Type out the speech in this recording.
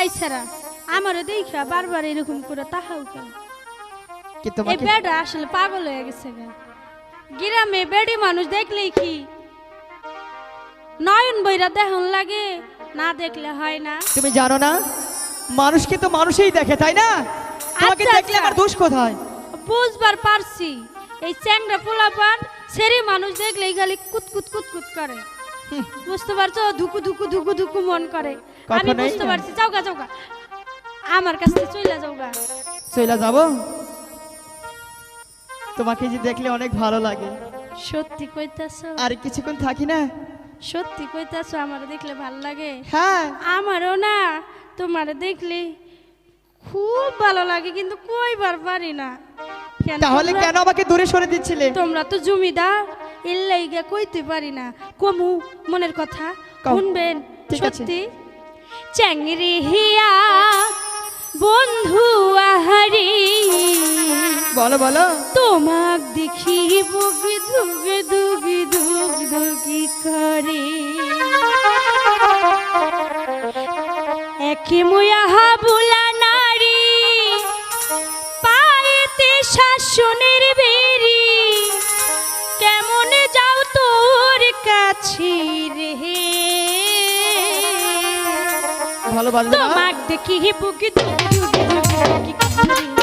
এই ছাড়া আমারও দেখা বারবার এরকম করে তাহাও কেন? কি এই তোমাকে বেড়া আসলে পাগল হয়ে গেছে গা। গ্রামে বেড়ি মানুষ দেখলেই কি নয়ন বইরা দেহন লাগে, না দেখলে হয় না। তুমি জানো না মানুষকে তো মানুষই দেখে তাই না? তোমাকে আচ্ছা, দেখলে আচ্ছা। আমার দোষ কোথায়? বুঝবার পারছি এই চ্যাংড়া পোলাপান সেরি মানুষ দেখলেই খালি কুতকুত কুতকুত করে। বুঝতে পারছো? ধুকু ধুকু ধুকু ধুকু মন করে। আমি কখনোই বুঝতে না। পারছি। যাওগা যাওগা, আমার কাছে চইলা যাওগা। চইলা যাব? তোমাকে যে দেখলে অনেক ভালো লাগে। সত্যি কইতাছো? আর কিছুক্ষণ থাকি না? সত্যি কইতাছো আমার দেখলে ভাল লাগে? হ্যাঁ আমারও না তোমার দেখলে খুব ভালো লাগে, কিন্তু কইবার পারি না। তাহলে কেন আমাকে দূরে সরে দিচ্ছিলে? তোমরা তো জমিদার, এর লাইগা কইতে পারি না। কমু মনের কথা কও। শুনবেন? ঠিক আছে। সত্যি চ্যাংরি হিয়া বন্ধু আহারি, বলো বলো। তোমাক দেখি বুকে ধুকে ধুকি ধুক ধুকি করে। একে মুয়া হাবুলা নারী পায়েতে শাসনের বেরি, কেমন যাও তোর কাছে রে, ভালো বাজবে না? তোমাক দেখি বুকে ধুকি ধুকি ধুকি করে।